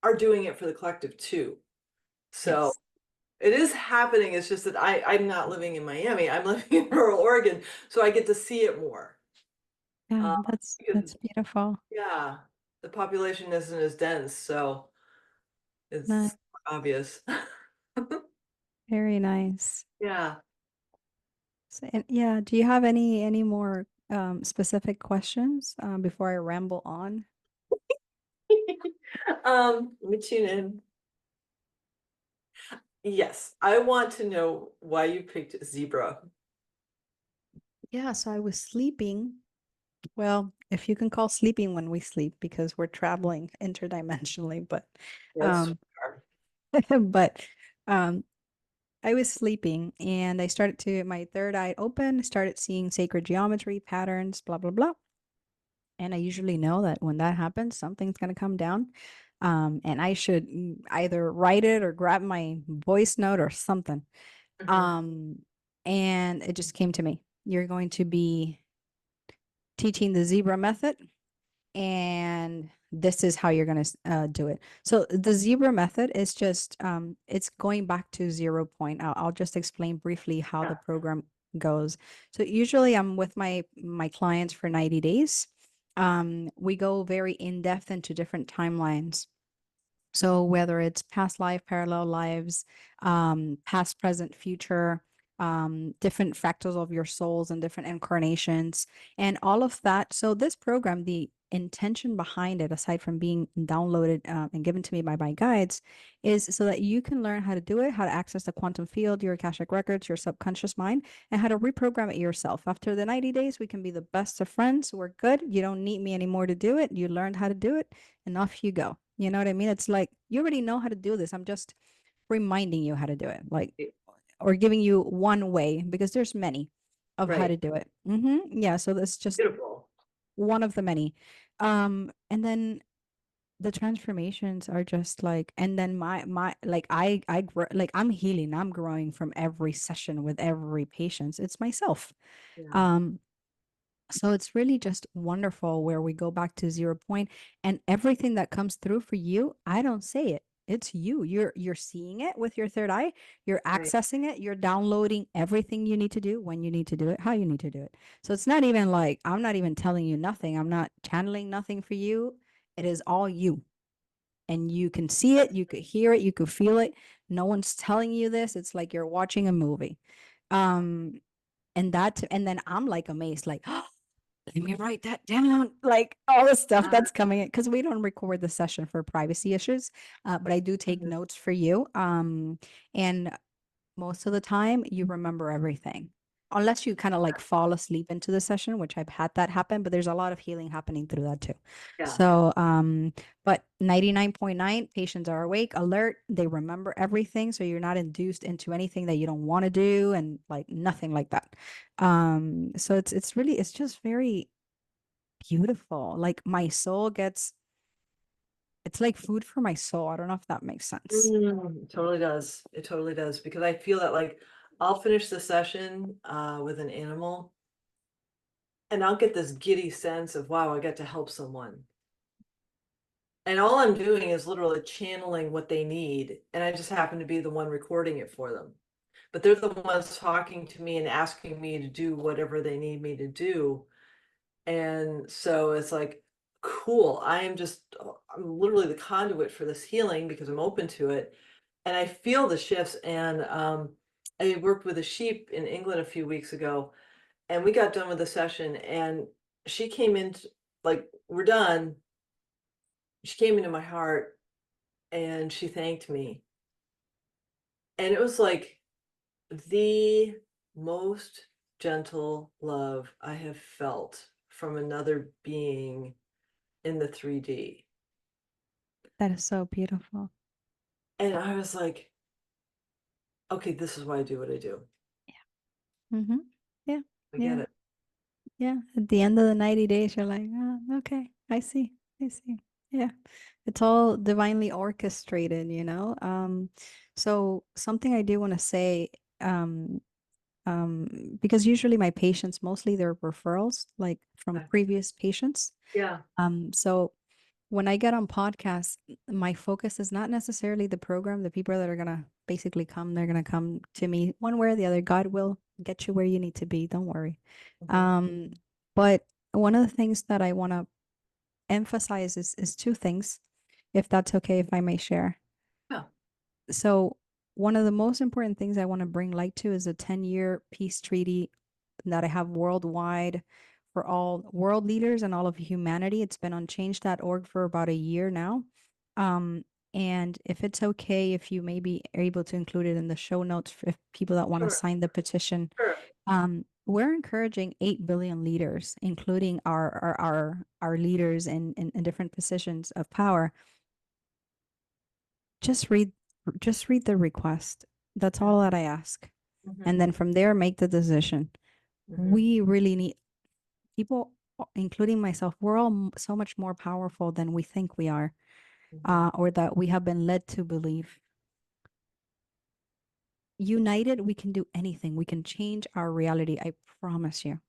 are doing it for the collective too. So Yes. it is happening. It's just that I'm not living in Miami. I'm living in rural Oregon, so I get to see it more. Yeah, Uh, because that's beautiful. yeah, the population isn't as dense, so Nice. it's obvious. Very nice. Yeah. So, and yeah, do you have any more specific questions before I ramble on? Let me tune in. Yes, I want to know why you picked zebra. Yeah, so I was sleeping. Well, if you can call sleeping when we sleep because we're traveling interdimensionally, but Yes. um but um I was sleeping and I started to my third eye open, started seeing sacred geometry patterns, blah blah blah. And I usually know that when that happens, something's going to come down. And I should either write it or grab my voice note or something. Mhm. Um, and it just came to me. You're going to be teaching the zebra method, and this is how you're going to do it. So the zebra method is just it's going back to 0 point. I'll just explain briefly how the Yeah. program goes. So usually I'm with my clients for 90 days. We go very in depth into different timelines. So whether it's past life, parallel lives, past, present, future, different fractals of your souls and different incarnations, and all of that. So this program, the intention behind it, aside from being downloaded and given to me by my guides, is so that you can learn how to do it, how to access the quantum field, your Akashic records, your subconscious mind, and how to reprogram it yourself. After the 90 days, we can be the best of friends. We're good. You don't need me anymore to do it. You learned how to do it and off you go. You know what I mean? It's like you already know how to do this. I'm just reminding you how to do it, like, or giving you one way because there's many of how Right. to do it. Yeah, so that's just Beautiful. one of the many. And then the transformations are just like, and then my like I grow, like I'm healing, I'm growing from every session with every patient. It's myself. Yeah. Um, so it's really just wonderful where we go back to 0 point and everything that comes through for you, I don't say it. It's you. You're seeing it with your third eye. You're Right. accessing it. You're downloading everything you need to do, when you need to do it, how you need to do it. So it's not even like I'm not even telling you nothing. I'm not channeling nothing for you. It is all you. And you can see it, you could hear it, you could feel it. No one's telling you this. It's like you're watching a movie. Um, and then I'm like amazed, like, oh, let me write that down, like all the stuff Uh, that's coming in, because we don't record the session for privacy issues, but I do take mhm. notes for you. And most of the time you remember everything, unless you kind of like fall asleep into the session, which I've had that happen, but there's a lot of healing happening through that too. Yeah. So but 99.9 patients are awake, alert, they remember everything, so you're not induced into anything that you don't want to do, and like nothing like that. So it's really, it's just very beautiful. Like my soul gets, it's like food for my soul. I don't know if that makes sense. It totally does. It totally does, because I feel that like I'll finish the session with an animal and I'll get this giddy sense of, wow, I got to help someone. And all I'm doing is literally channeling what they need. And I just happen to be the one recording it for them. But they're the ones talking to me and asking me to do whatever they need me to do. And so it's like, cool. I'm literally the conduit for this healing because I'm open to it. And I feel the shifts. And I worked with a sheep in England a few weeks ago, and we got done with the session, and she came in, like, we're done. She came into my heart and she thanked me. And it was like the most gentle love I have felt from another being in the 3D. That is so beautiful. And I was like, okay, this is why I do what I do. Mm-hmm. Yeah, I get yeah, it. yeah. At the end of the 90 days, you're like, oh, okay, I see, I see. Yeah, it's all divinely orchestrated, you know? So something I do want to say, um, because usually my patients, mostly they're referrals, like from Okay. previous patients. Yeah, So when I get on podcasts, my focus is not necessarily the program. The people that are gonna basically come, they're gonna come to me one way or the other. God will get you where you need to be. Don't worry. mhm, Um, but one of the things that I want to emphasize is two things, if that's okay, if I may share. yeah, So one of the most important things I want to bring light to is a 10-year peace treaty that I have worldwide for all world leaders and all of humanity. It's been on change.org for about a year now. Um, and if it's okay, if you maybe are able to include it in the show notes for if people that want to sure, sign the petition, sure. we're encouraging 8 billion leaders, including our leaders in different positions of power. Just read just read the request. That's all that I ask. And Mhm, then from there, make the decision. mhm, We really need people, including myself, we're all so much more powerful than we think we are, mhm. or that we have been led to believe. United, we can do anything. We can change our reality. I promise you.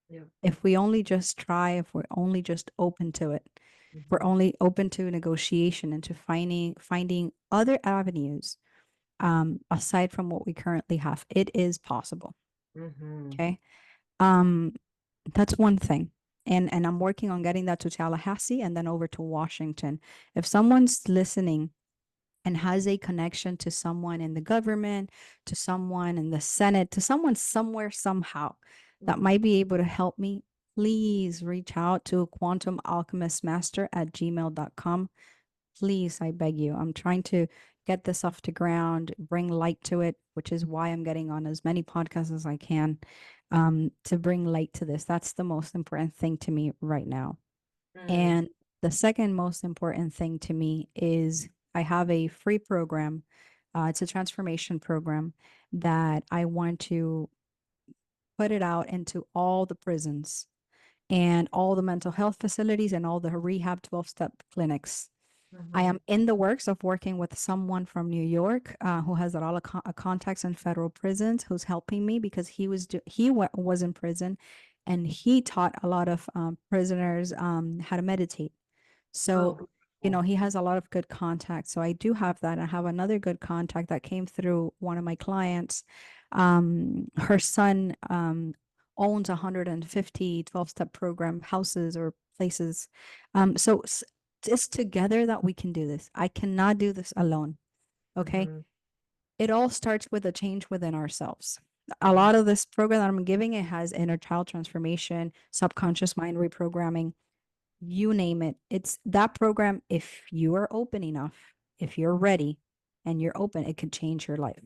Yeah. If we only just try, if we're only just open to it, if we're Mhm, only open to negotiation and to finding other avenues, aside from what we currently have, it is possible. mhm. Okay. Um, that's one thing. And I'm working on getting that to Tallahassee and then over to Washington. If someone's listening and has a connection to someone in the government, to someone in the Senate, to someone somewhere, somehow that Mhm. might be able to help me, please reach out to quantumalchemistmaster@gmail.com. Please, I beg you. I'm trying to get this off the ground, bring light to it, which is why I'm getting on as many podcasts as I can, to bring light to this. That's the most important thing to me right now. Mm, And the second most important thing to me is I have a free program. It's a transformation program that I want to put it out into all the prisons and all the mental health facilities and all the rehab 12-step clinics. I mhm, am in the works of working with someone from New York, who has a lot of contacts in federal prisons, who's helping me because was in prison, and he taught a lot of prisoners how to meditate. So oh, you know, he has a lot of good contacts. So I do have that. I have another good contact that came through one of my clients. Her son owns 150 12-step program houses or places. So it's together that we can do this. I cannot do this alone. Okay. Mhm. It all starts with a change within ourselves. A Mhm. lot of this program that I'm giving, it has inner child transformation, subconscious mind reprogramming, you name it. It's that program. If you are open enough, if you're ready and you're open, it could change your life.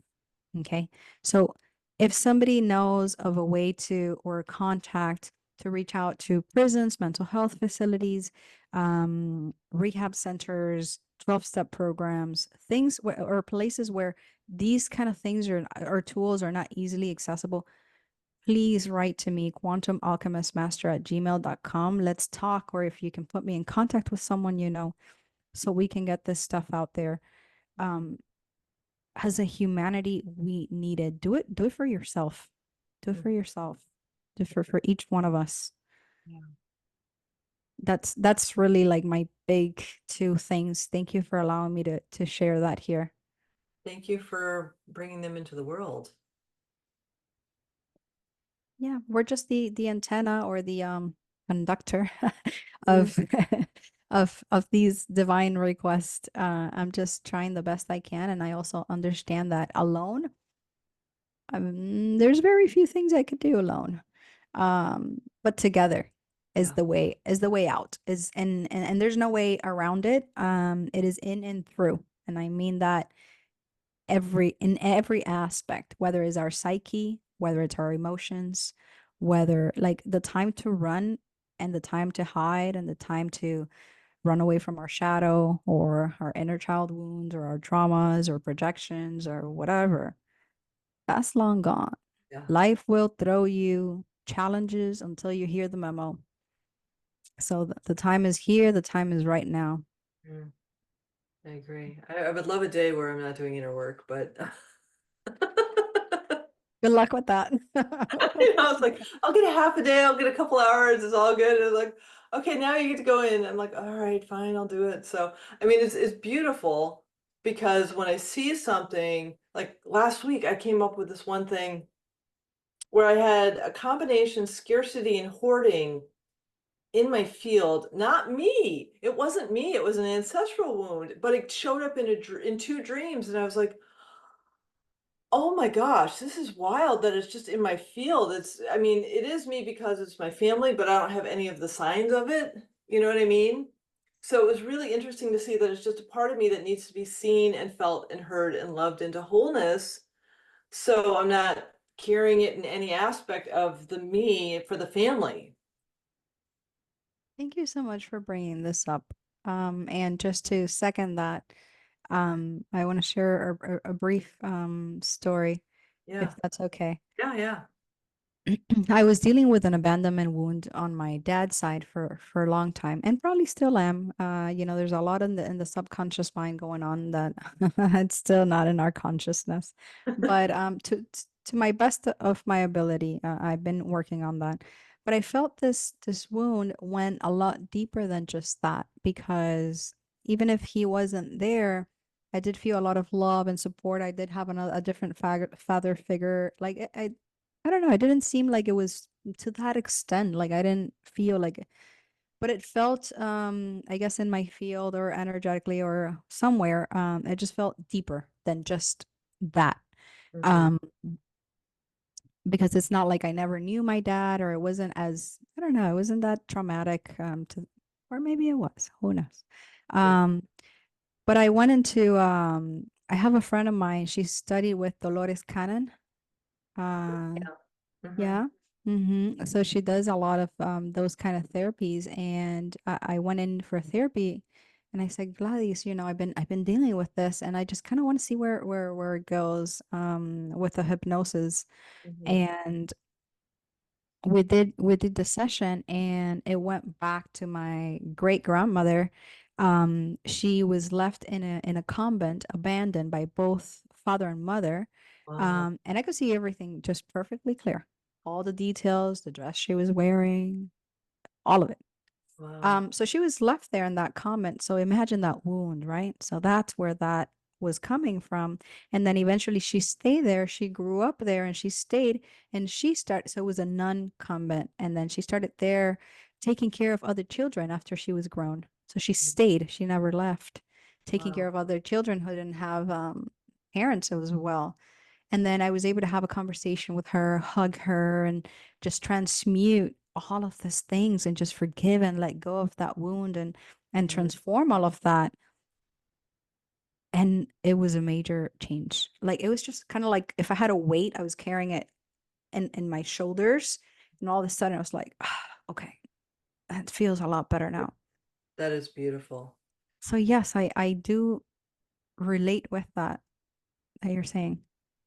Okay. So if somebody knows of a way to or contact to reach out to prisons, mental health facilities, rehab centers, 12-step programs, things or places where these kind of things or tools are not easily accessible, please write to me, quantumalchemistmaster@gmail.com. Let's talk, or if you can put me in contact with someone you know, so we can get this stuff out there. Um, as a humanity, we need it. Do it for yourself. Do it Mhm. for yourself. Do it for each one of us. Yeah. That's really like my big two things. Thank you for allowing me to share that here. Thank you for bringing them into the world. Yeah, we're just the antenna or the conductor Mhm. of of these divine requests. I'm just trying the best I can, and I also understand that alone, there's very few things I could do alone. But together Yeah. is the way out. Is and there's no way around it. It is in and through, and I mean that in every aspect, whether it's our psyche, whether it's our emotions, whether like the time to run and the time to hide and the time to run away from our shadow or our inner child wounds or our traumas or projections or whatever, that's long gone. Yeah. Life will throw you challenges until you hear the memo. So the time is here, the time is right now. Mm, I agree. I would love a day where I'm not doing inner work, but Good luck with that. it's like I'll get a half a day, I'll get a couple hours, it's all good. It's like, okay, now you get to go in. I'm like, all right, fine, I'll do it. So I mean it's beautiful because when I see something, like last week I came up with this one thing where I had a combination scarcity and hoarding in my field. Not me. It wasn't me. It was an ancestral wound, but it showed up in two dreams, and I was like, "Oh my gosh, this is wild that it's just in my field." I mean, it is me because it's my family, but I don't have any of the signs of it. You know what I mean? So it was really interesting to see that it's just a part of me that needs to be seen and felt and heard and loved into wholeness. So I'm not carrying it in any aspect of the me for the family. Thank you so much for bringing this up. And just to second that, I want to share a brief story, if Yeah. that's okay. Yeah, yeah. I was dealing with an abandonment wound on my dad's side for a long time, and probably still am. You know, there's a lot in the subconscious mind going on that it's still not in our consciousness. But to my best of my ability, I've been working on that. But I felt this wound went a lot deeper than just that, because even if he wasn't there, I did feel a lot of love and support. I did have a different father figure. Like I don't know. It didn't seem like it was to that extent. Like I didn't feel like it, but it felt, I guess in my field or energetically or somewhere, it just felt deeper than just that. Mhm. Um, because it's not like I never knew my dad or it wasn't as, I don't know, it wasn't that traumatic, or maybe it was, who knows? Yeah. Um, but I went into, I have a friend of mine, she studied with Dolores Cannon. Uh, Yeah. Mhm. Yeah. So she does a lot of those kind of therapies, and I went in for therapy, and I said, Gladys, you know, I've been dealing with this, and I just kind of want to see where it goes with the hypnosis. Mhm. And we did the session, and it went back to my great grandmother. She was left in a convent, abandoned by both father and mother. Wow. And I could see everything just perfectly clear. All the details, the dress she was wearing, all of it. Wow. So she was left there in that comment. So imagine that wound, right? So that's where that was coming from. And then eventually she stayed there. She grew up there and she stayed and she started. So it was a nun convent. And then she started there taking care of other children after she was grown. So she stayed. She never left, taking care Wow. of other children who didn't have parents as well. And then I was able to have a conversation with her, hug her, and just transmute all of these things and just forgive and let go of that wound and Mhm. transform all of that. And it was a major change. Like it was just kind of like if I had a weight, I was carrying it in my shoulders, and all of a sudden I was like, ah, okay, that feels a lot better now. That is beautiful. So yes, I do relate with that you're saying.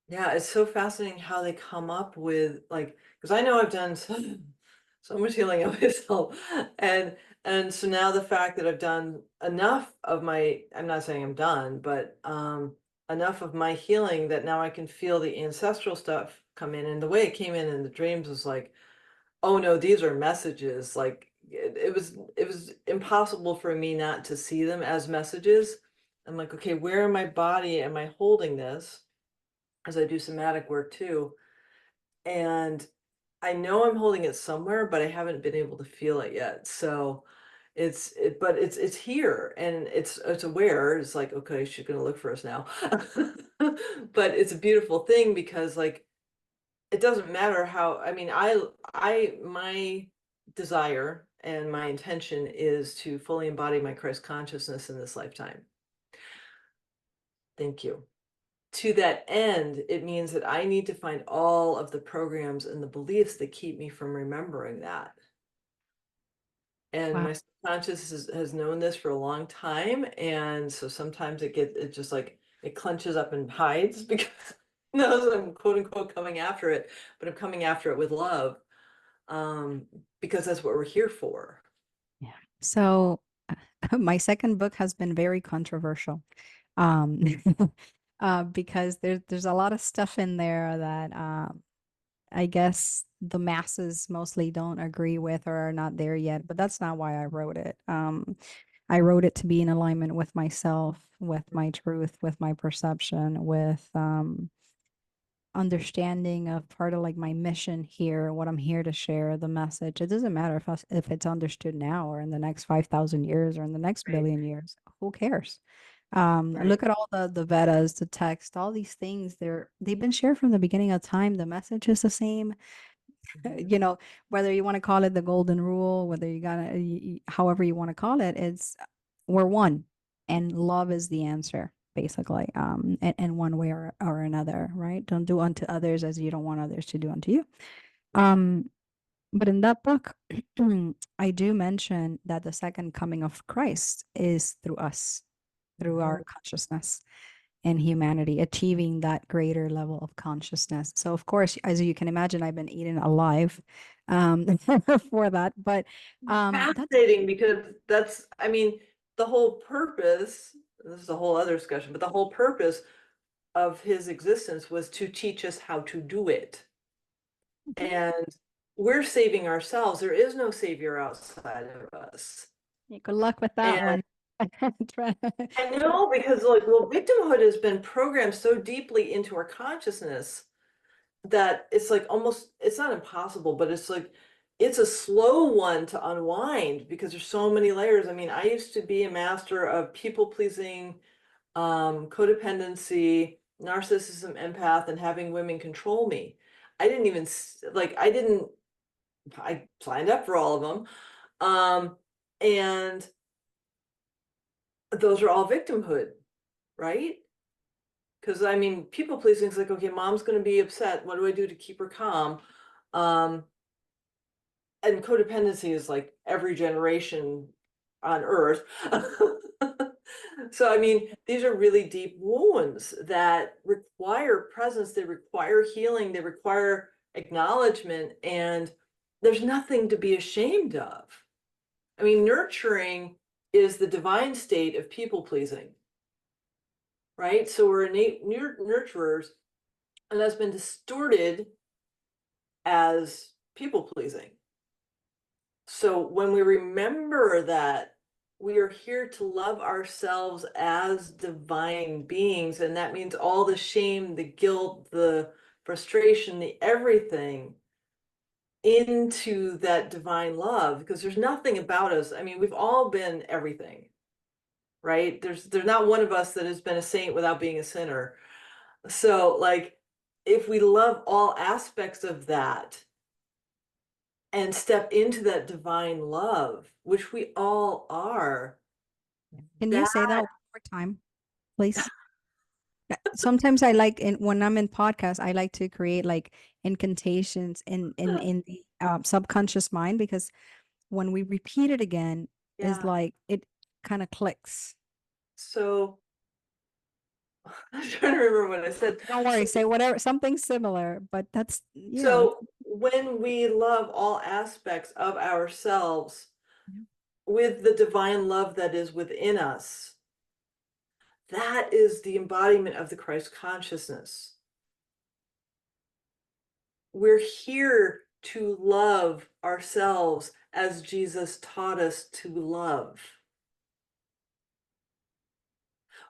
Yeah, it's so fascinating how they come up with like, because I know I've done so much healing of myself, and so now the fact that I've done enough of my, I'm not saying I'm done, but enough of my healing that now I can feel the ancestral stuff come in, and the way it came in the dreams was like, oh no, these are messages. Like it was impossible for me not to see them as messages. I'm like, okay, where in my body am I holding this? As I do somatic work too. And I know I'm holding it somewhere, but I haven't been able to feel it yet. So but it's here and it's aware. It's like, okay, she's gonna look for us now. But it's a beautiful thing because like it doesn't matter how, I mean, my desire and my intention is to fully embody my Christ consciousness in this lifetime. Thank you. To that end, it means that I need to find all of the programs and the beliefs that keep me from remembering that. And Wow. my subconscious has known this for a long time. And so sometimes it just like, it clenches up and hides because it knows I'm quote unquote coming after it, but I'm coming after it with love, because that's what we're here for. Yeah. So my second book has been very controversial. Um, because there's a lot of stuff in there that I guess the masses mostly don't agree with or are not there yet, but that's not why I wrote it. I wrote it to be in alignment with myself, with my truth, with my perception, with understanding of part of like my mission here, what I'm here to share, the message. It doesn't matter if it's understood now or in the next 5,000 years or in the next Right, billion years. Who cares? right. Look at all the Vedas, the text, all these things. They've been shared from the beginning of time. The message is the same. Mhm. You know, whether you want to call it the golden rule, whether you gotta, however you want to call it, it's we're one, and love is the answer, basically. In one way or another, right? Don't do unto others as you don't want others to do unto you. Um, but in that book, I do mention that the second coming of Christ is through us, through Mhm. our consciousness and humanity, achieving that greater level of consciousness. So, of course, as you can imagine, I've been eaten alive for that. But that's Fascinating because that's, I mean, the whole purpose, this is a whole other discussion, but the whole purpose of his existence was to teach us how to do it. Mhm. And we're saving ourselves. There is no savior outside of us. Good luck with that And one. Try- I know because like, well, victimhood has been programmed so deeply into our consciousness that it's like almost, it's not impossible, but it's like, it's a slow one to unwind because there's so many layers. I mean, I used to be a master of people pleasing, codependency, narcissism, empath, and having women control me. I didn't even like, I signed up for all of them. And those are all victimhood, right? Because I mean, people pleasing is like, okay, mom's going to be upset. What do I do to keep her calm? Um, and codependency is like every generation on earth. So, I mean, these are really deep wounds that require presence, they require healing, they require acknowledgement, and there's nothing to be ashamed of. I mean, nurturing is the divine state of people pleasing, right? So we're innate nurturers, and that's been distorted as people pleasing. So when we remember that we are here to love ourselves as divine beings, and that means all the shame, the guilt, the frustration, the everything into that divine love, because there's nothing about us. I mean, we've all been everything, right? There's not one of us that has been a saint without being a sinner. So like if we love all aspects of that and step into that divine love, which we all are, Can you that say that one more time, please? Sometimes I like when I'm in podcasts, I like to create like incantations in the subconscious mind, because when we repeat it again, is yeah. like it kind of clicks. So I'm trying to remember what I said. Don't So, worry, say whatever, something similar, but that's, so when we love all aspects of ourselves Yeah. with the divine love that is within us, that is the embodiment of the Christ consciousness. We're here to love ourselves as Jesus taught us to love.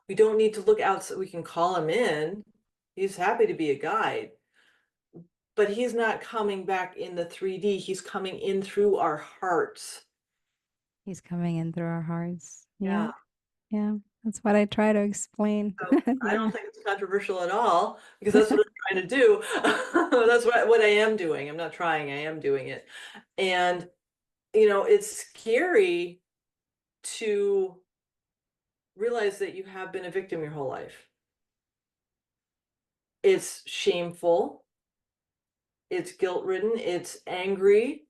We don't need to look out so we can call him in. He's happy to be a guide, but he's not coming back in the 3D. He's coming in through our hearts. He's coming in through our hearts. Yeah, Yeah. yeah. That's what I try to explain. So I Yeah. don't think it's controversial at all because that's what I'm trying to do. That's what I am doing. I'm not trying, I am doing it. And, it's scary to realize that you have been a victim your whole life. It's shameful, it's guilt-ridden, it's angry,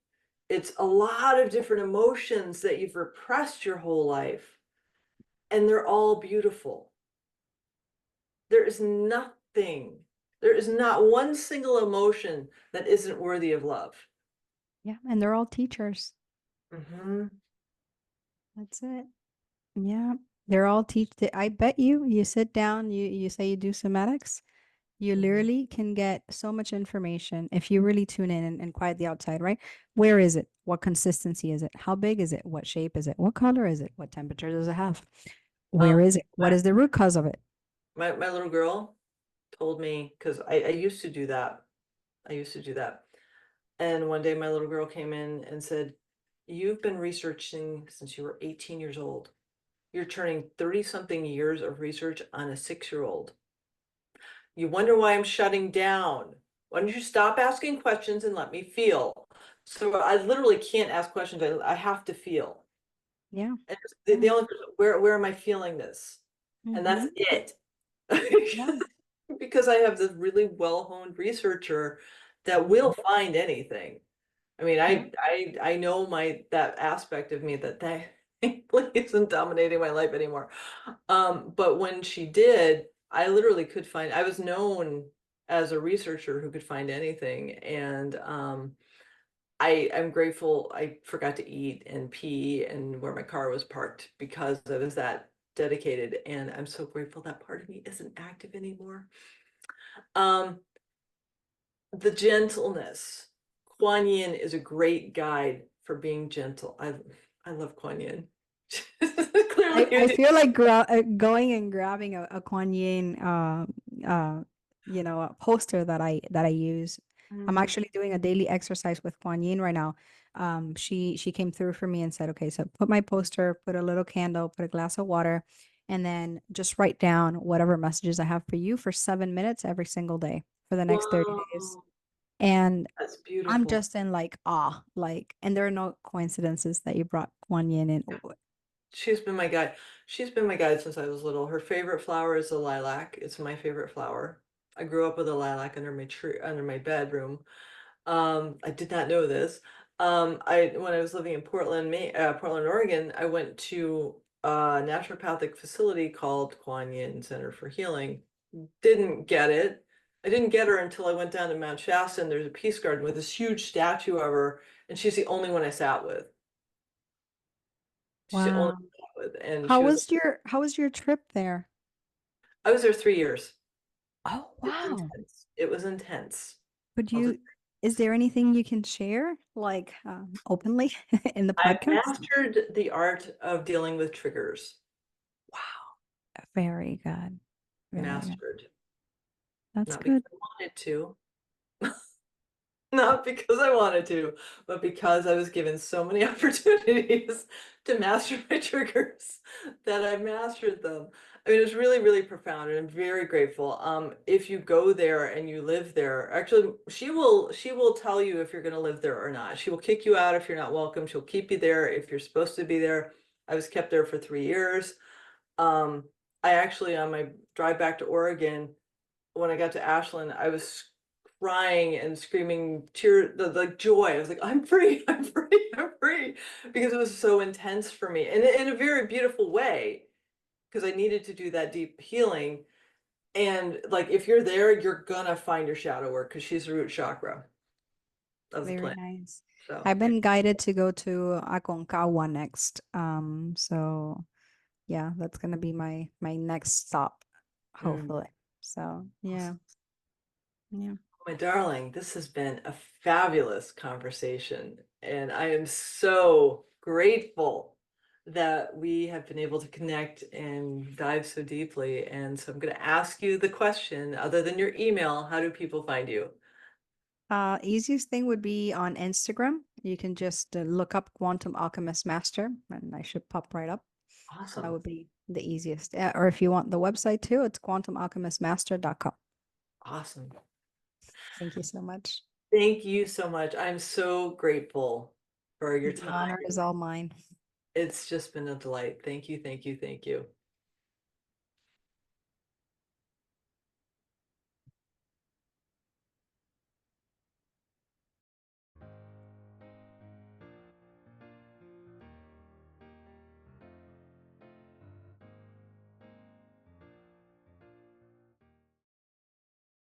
it's a lot of different emotions that you've repressed your whole life, and they're all beautiful. There is nothing, there is not one single emotion that isn't worthy of love. Yeah, and they're all teachers. Hmm. That's it. Yeah. They're all I bet you sit down, you say you do somatics, you Hmm. literally can get so much information if you really tune in and quiet the outside, right? Where is it? What consistency is it? How big is it? What shape is it? What color is it? What temperature does it have? Where is it? What My, is the root cause of it? my little girl told me, because I used to do that. I used to do that. And one day my little girl came in and said, "You've been researching since you were 18 years old. You're turning 30 something years of research on a 6-year-old. You wonder why I'm shutting down. Why don't you stop asking questions and let me feel?" So I literally can't ask questions. I have to feel. Yeah. And the Yeah. only where am I feeling this? And that's Mm-hmm. it. Yeah. Because I have this really well-honed researcher that will find anything. I mean, Yeah. I know that aspect of me that isn't dominating my life anymore. But when she did, I literally could find, I was known as a researcher who could find anything. And I'm grateful I forgot to eat and pee and where my car was parked because I was that dedicated. And I'm so grateful that part of me isn't active anymore. Um, the gentleness. Kuan Yin is a great guide for being gentle. I love Kuan Yin. Clearly you I do. feel like going and grabbing a Kuan Yin, uh, a poster that I use. I'm Mm. actually doing a daily exercise with Kuan Yin right now. She came through for me and said, okay, so put my poster, put a little candle, put a glass of water, and then just write down whatever messages I have for you for 7 minutes every single day for the next 30 days. Whoa, And that's I'm beautiful. just in like awe, like, and there are no coincidences that you brought Kuan Yin in. Yeah. She's been my guide. She's been my guide since I was little. Her favorite flower is the lilac. It's my favorite flower. I grew up with a lilac under my tree, under my bedroom. I did not know this. When I was living in Portland, Oregon, I went to a naturopathic facility called Kuan Yin Center for Healing. Didn't get it. I didn't get her until I went down to Mount Shasta and there's a peace garden with this huge statue of her, and she's the only one I sat with. She's the only Wow. one I sat with, and she was. How was your trip there? I was there 3 years. Oh, It was wow. intense. It was intense. Could I'll just you Is there anything you can share, like openly in the I've podcast? mastered the art of dealing with triggers. Wow, very good. Very good. Mastered. That's Not because good. I wanted to, not because I wanted to, but because I was given so many opportunities to master my triggers that I mastered them. I mean, it's really, really profound, and I'm very grateful. If you go there and you live there, actually, she will tell you if you're going to live there or not. She will kick you out if you're not welcome. She'll keep you there if you're supposed to be there. I was kept there for 3 years. Um, I actually, on my drive back to Oregon, when I got to Ashland, I was crying and screaming the joy. I was like, I'm free, I'm free, I'm free, because it was so intense for me, and in a very beautiful way, because I needed to do that deep healing. And like, if you're there, you're gonna find your shadow work because she's the root chakra of the Very planet. nice. So I've been guided to go to Aconcagua next. So yeah, that's gonna be my next stop, mm. hopefully. So yeah, yeah. My darling, this has been a fabulous conversation, and I am so grateful that we have been able to connect and dive so deeply. And so I'm going to ask you the question, other than your email, how do people find you? Easiest thing would be on Instagram. You can just look up Quantum Alchemist Master, and I should pop right up. That Awesome. would be the easiest. Or if you want the website too, it's quantumalchemistmaster.com. Awesome. Thank you so much. Thank you so much. I'm so grateful for your The honor time. is all mine. It's just been a delight. Thank you, thank you, thank you.